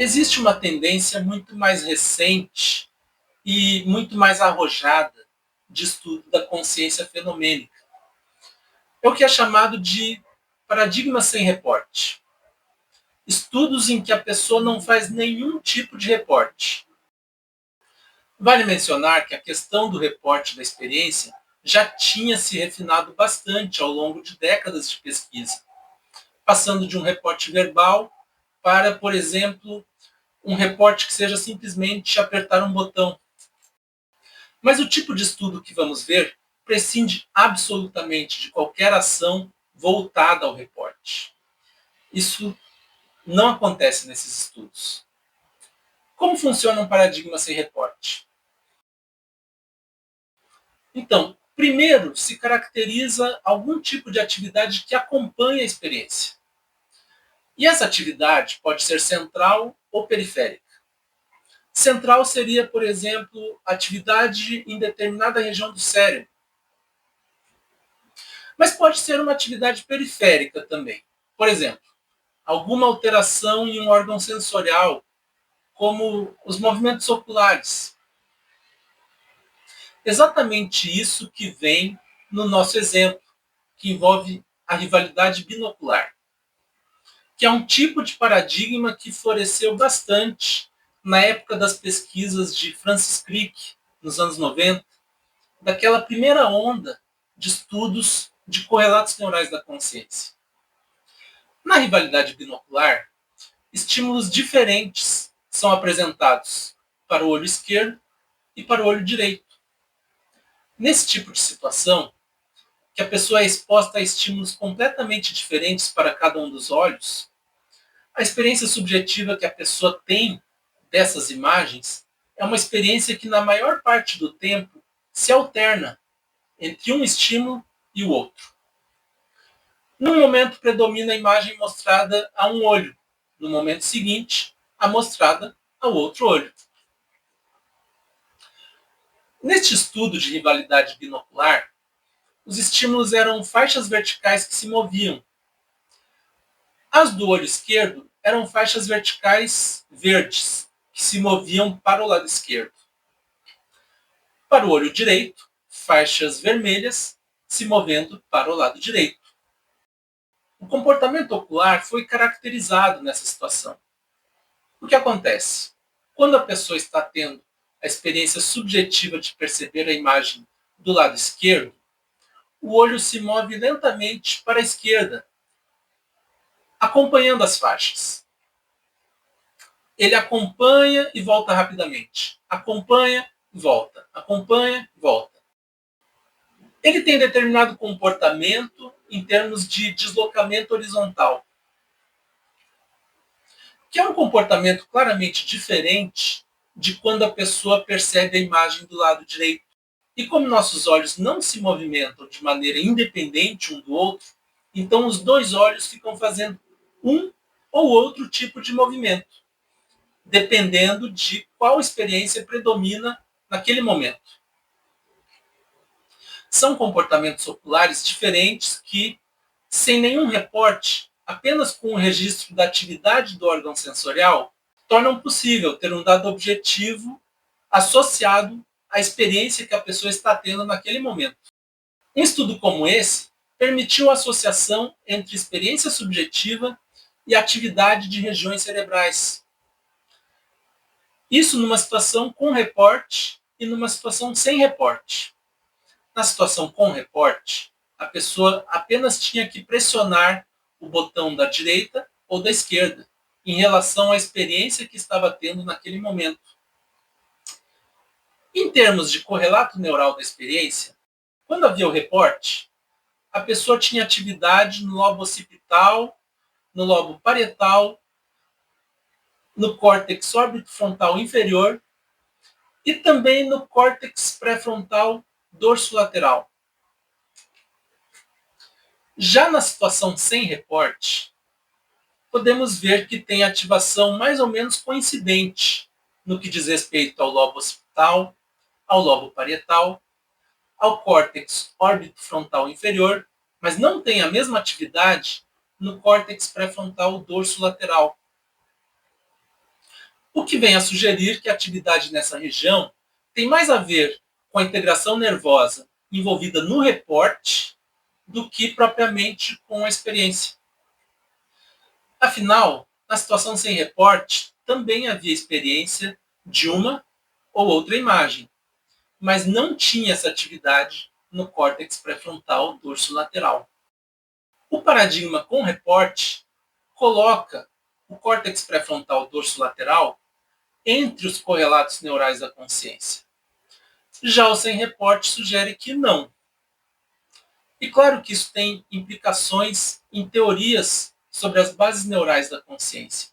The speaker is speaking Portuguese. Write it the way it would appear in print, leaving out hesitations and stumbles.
Existe uma tendência muito mais recente e muito mais arrojada de estudo da consciência fenomênica. É o que é chamado de paradigma sem reporte. Estudos em que a pessoa não faz nenhum tipo de reporte. Vale mencionar que a questão do reporte da experiência já tinha se refinado bastante ao longo de décadas de pesquisa, passando de um reporte verbal para, por exemplo, um reporte que seja simplesmente apertar um botão. Mas o tipo de estudo que vamos ver prescinde absolutamente de qualquer ação voltada ao reporte. Isso não acontece nesses estudos. Como funciona um paradigma sem reporte? Então, primeiro se caracteriza algum tipo de atividade que acompanha a experiência. E essa atividade pode ser central ou periférica. Central seria, por exemplo, atividade em determinada região do cérebro. Mas pode ser uma atividade periférica também. Por exemplo, alguma alteração em um órgão sensorial, como os movimentos oculares. Exatamente isso que vem no nosso exemplo, que envolve a rivalidade binocular, que é um tipo de paradigma que floresceu bastante na época das pesquisas de Francis Crick, nos anos 90, daquela primeira onda de estudos de correlatos neurais da consciência. Na rivalidade binocular, estímulos diferentes são apresentados para o olho esquerdo e para o olho direito. Nesse tipo de situação, que a pessoa é exposta a estímulos completamente diferentes para cada um dos olhos, a experiência subjetiva que a pessoa tem dessas imagens é uma experiência que, na maior parte do tempo, se alterna entre um estímulo e o outro. Num momento predomina a imagem mostrada a um olho, no momento seguinte, a mostrada ao outro olho. Neste estudo de rivalidade binocular, os estímulos eram faixas verticais que se moviam. As do olho esquerdo eram faixas verticais verdes, que se moviam para o lado esquerdo. Para o olho direito, faixas vermelhas se movendo para o lado direito. O comportamento ocular foi caracterizado nessa situação. O que acontece? Quando a pessoa está tendo a experiência subjetiva de perceber a imagem do lado esquerdo, o olho se move lentamente para a esquerda, acompanhando as faixas. Ele acompanha e volta rapidamente. Acompanha e volta. Acompanha e volta. Ele tem determinado comportamento em termos de deslocamento horizontal, que é um comportamento claramente diferente de quando a pessoa percebe a imagem do lado direito. E como nossos olhos não se movimentam de maneira independente um do outro, então os dois olhos ficam fazendo um ou outro tipo de movimento, dependendo de qual experiência predomina naquele momento. São comportamentos oculares diferentes que, sem nenhum reporte, apenas com o registro da atividade do órgão sensorial, tornam possível ter um dado objetivo associado à experiência que a pessoa está tendo naquele momento. Um estudo como esse permitiu a associação entre experiência subjetiva e atividade de regiões cerebrais. Isso numa situação com reporte e numa situação sem reporte. Na situação com reporte, a pessoa apenas tinha que pressionar o botão da direita ou da esquerda, em relação à experiência que estava tendo naquele momento. Em termos de correlato neural da experiência, quando havia o reporte, a pessoa tinha atividade no lobo occipital, no lobo parietal, no córtex órbito-frontal inferior e também no córtex pré-frontal dorsolateral. Já na situação sem reporte, podemos ver que tem ativação mais ou menos coincidente no que diz respeito ao lobo occipital, ao lobo parietal, ao córtex órbito-frontal inferior, mas não tem a mesma atividade no córtex pré-frontal dorsolateral. o que vem a sugerir que a atividade nessa região tem mais a ver com a integração nervosa envolvida no reporte do que propriamente com a experiência. Afinal, na situação sem reporte, também havia experiência de uma ou outra imagem, mas não tinha essa atividade no córtex pré-frontal dorso-lateral. O paradigma com reporte coloca o córtex pré-frontal dorso-lateral entre os correlatos neurais da consciência. Já o sem reporte sugere que não. E claro que isso tem implicações em teorias sobre as bases neurais da consciência.